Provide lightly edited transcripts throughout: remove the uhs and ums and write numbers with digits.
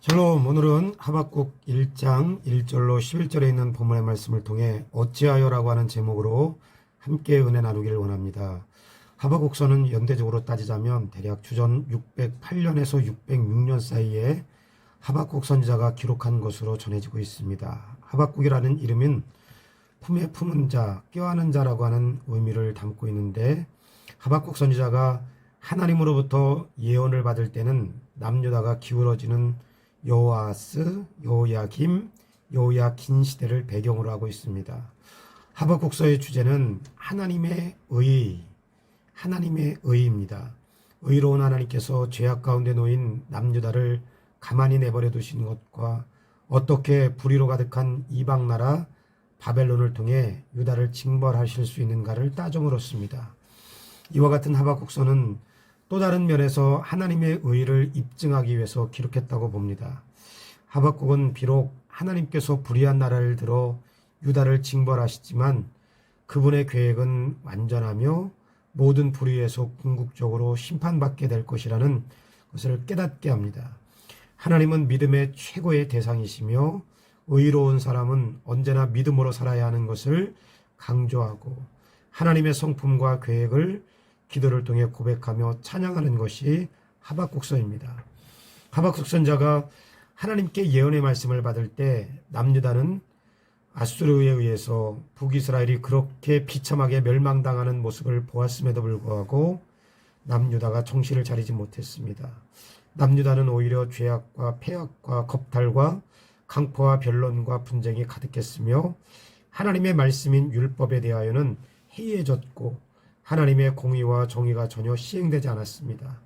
샬롬. 오늘은 하박국 1장 1절로 11절에 있는 본문의 말씀을 통해 어찌하여라고 하는 제목으로 함께 은혜 나누기를 원합니다. 하박국서는 연대적으로 따지자면 대략 주전 608년에서 606년 사이에 하박국 선지자가 기록한 것으로 전해지고 있습니다. 하박국이라는 이름은 품에 품은 자, 껴안은 자라고 하는 의미를 담고 있는데, 하박국 선지자가 하나님으로부터 예언을 받을 때는 남유다가 기울어지는 여호아스, 여호야김, 여호야긴 시대를 배경으로 하고 있습니다. 하박국서의 주제는 하나님의 의입니다. 의로운 하나님께서 죄악 가운데 놓인 남유다를 가만히 내버려 두시는 것과 어떻게 불의로 가득한 이방 나라 바벨론을 통해 유다를 징벌하실 수 있는가를 따져 물었습니다. 이와 같은 하박국서는 또 다른 면에서 하나님의 의를 입증하기 위해서 기록했다고 봅니다. 하박국은 비록 하나님께서 불의한 나라를 들어 유다를 징벌하시지만 그분의 계획은 완전하며 모든 불의에서 궁극적으로 심판받게 될 것이라는 것을 깨닫게 합니다. 하나님은 믿음의 최고의 대상이시며 의로운 사람은 언제나 믿음으로 살아야 하는 것을 강조하고 하나님의 성품과 계획을 기도를 통해 고백하며 찬양하는 것이 하박국서입니다. 하박국 선자가 하나님께 예언의 말씀을 받을 때 남유다는 아수르에 의해서 북이스라엘이 그렇게 비참하게 멸망당하는 모습을 보았음에도 불구하고 남유다가 정신을 차리지 못했습니다. 남유다는 오히려 죄악과 폐악과 겁탈과 강포와 변론과 분쟁이 가득했으며 하나님의 말씀인 율법에 대하여는 해이해졌고 하나님의 공의와 정의가 전혀 시행되지 않았습니다.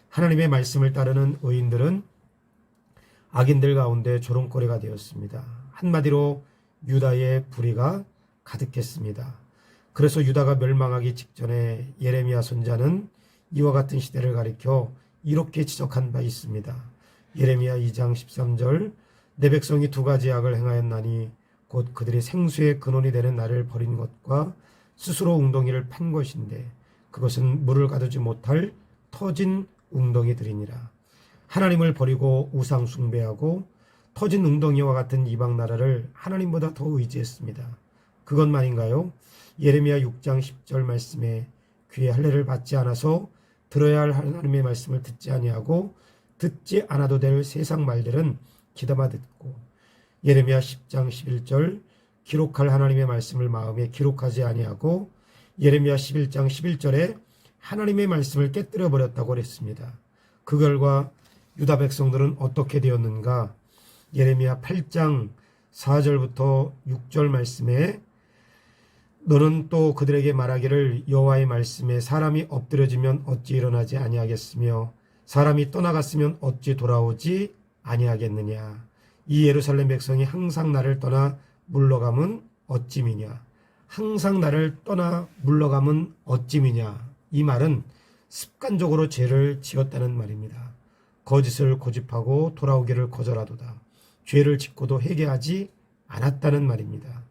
하나님의 말씀을 따르는 의인들은 악인들 가운데 조롱거리가 되었습니다. 한마디로 유다의 불의가 가득했습니다. 그래서 유다가 멸망하기 직전에 예레미야 선지자는 이와 같은 시대를 가리켜 이렇게 지적한 바 있습니다. 예레미야 2장 13절, 내 백성이 두 가지 악을 행하였나니 곧 그들이 생수의 근원이 되는 나를 버린 것과 스스로 웅덩이를 판 것인데 그것은 물을 가두지 못할 터진 웅덩이들이니라. 하나님을 버리고 우상 숭배하고 터진 웅덩이와 같은 이방 나라를 하나님보다 더 의지했습니다. 그것만인가요? 예레미야 6장 10절 말씀에 귀에 할례를 받지 않아서 들어야 할 하나님의 말씀을 듣지 아니하고 듣지 않아도 될 세상 말들은 귀담아 듣고, 예레미야 10장 11절 기록할 하나님의 말씀을 마음에 기록하지 아니하고 예레미야 11장 11절에 하나님의 말씀을 깨뜨려 버렸다고 그랬습니다. 그 결과 유다 백성들은 어떻게 되었는가? 예레미야 8장 4절부터 6절 말씀에 너는 또 그들에게 말하기를 여호와의 말씀에 사람이 엎드려지면 어찌 일어나지 아니하겠으며 사람이 떠나갔으면 어찌 돌아오지 아니하겠느냐. 이 예루살렘 백성이 항상 나를 떠나 물러감은 어찌미냐. 항상 나를 떠나 물러감은 어찌미냐. 이 말은 습관적으로 죄를 지었다는 말입니다. 거짓을 고집하고 돌아오기를 거절하도다. 죄를 짓고도 회개하지 않았다는 말입니다.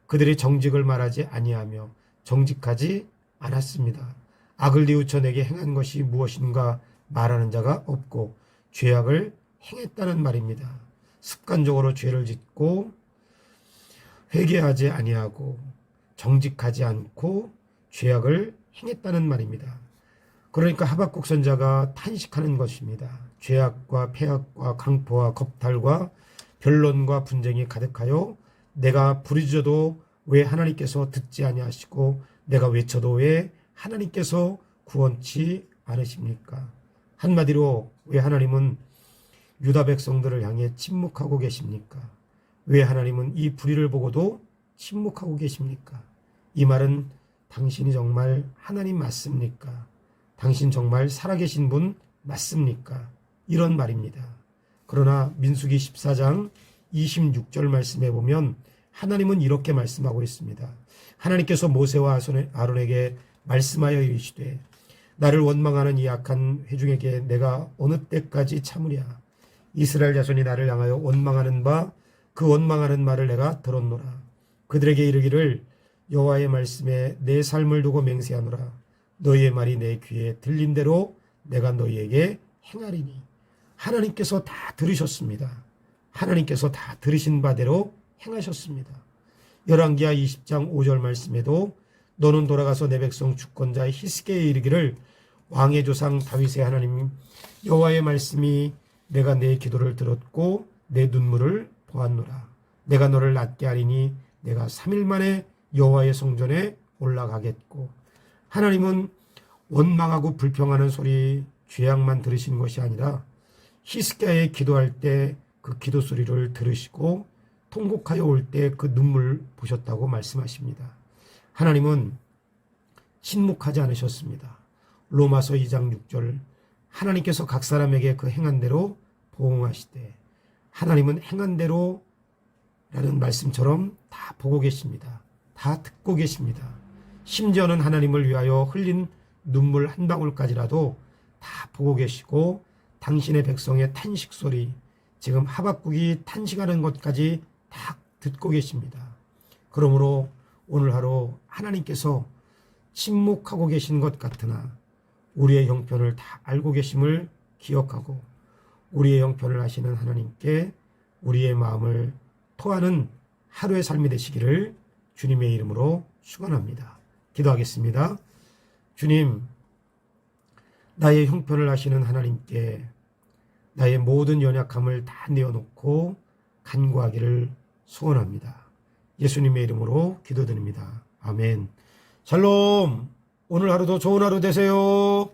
그들이 정직을 말하지 아니하며 정직하지 않았습니다. 악을 뉘우쳐 내게 행한 것이 무엇인가 말하는 자가 없고 죄악을 행했다는 말입니다. 습관적으로 죄를 짓고 회개하지 아니하고 정직하지 않고 죄악을 행했다는 말입니다. 그러니까 하박국 선자가 탄식하는 것입니다. 죄악과 폐악과 강포와 겁탈과 변론과 분쟁이 가득하여 내가 부르짖어도 왜 하나님께서 듣지 아니하시고 내가 외쳐도 왜 하나님께서 구원치 않으십니까? 한마디로 왜 하나님은 유다 백성들을 향해 침묵하고 계십니까? 왜 하나님은 이 불의를 보고도 침묵하고 계십니까? 이 말은 당신이 정말 하나님 맞습니까? 당신 정말 살아계신 분 맞습니까? 이런 말입니다. 그러나 민수기 14장 26절 말씀에 보면 하나님은 이렇게 말씀하고 있습니다. 하나님께서 모세와 아론에게 말씀하여 이르시되 나를 원망하는 이 악한 회중에게 내가 어느 때까지 참으랴. 이스라엘 자손이 나를 향하여 원망하는 바 그 원망하는 말을 내가 들었노라. 그들에게 이르기를 여호와의 말씀에 내 삶을 두고 맹세하노라. 너희의 말이 내 귀에 들린 대로 내가 너희에게 행하리니 하나님께서 다 들으셨습니다. 하나님께서 다 들으신 바대로 행하셨습니다. 열왕기하 20장 5절 말씀에도 너는 돌아가서 내 백성 주권자 히스기야에 이르기를 왕의 조상 다윗의 하나님 여호와의 말씀이 내가 내 기도를 들었고 내 눈물을 보았노라. 내가 너를 낫게 하리니 내가 3일 만에 여호와의 성전에 올라가겠고. 하나님은 원망하고 불평하는 소리 죄악만 들으시는 것이 아니라 히스기야의 기도할 때 그 기도 소리를 들으시고 통곡하여 올 때 그 눈물 보셨다고 말씀하십니다. 하나님은 침묵하지 않으셨습니다. 로마서 2장 6절 하나님께서 각 사람에게 그 행한 대로 보응하시되 하나님은 행한 대로 라는 말씀처럼 다 보고 계십니다. 다 듣고 계십니다. 심지어는 하나님을 위하여 흘린 눈물 한 방울까지라도 다 보고 계시고 당신의 백성의 탄식 소리, 지금 하박국이 탄식하는 것까지 다 듣고 계십니다. 그러므로 오늘 하루 하나님께서 침묵하고 계신 것 같으나 우리의 형편을 다 알고 계심을 기억하고 우리의 형편을 아시는 하나님께 우리의 마음을 토하는 하루의 삶이 되시기를 주님의 이름으로 축원합니다. 기도하겠습니다. 주님, 나의 형편을 아시는 하나님께 나의 모든 연약함을 다 내어놓고 간구하기를 소원합니다. 예수님의 이름으로 기도드립니다. 아멘. 샬롬. 오늘 하루도 좋은 하루 되세요.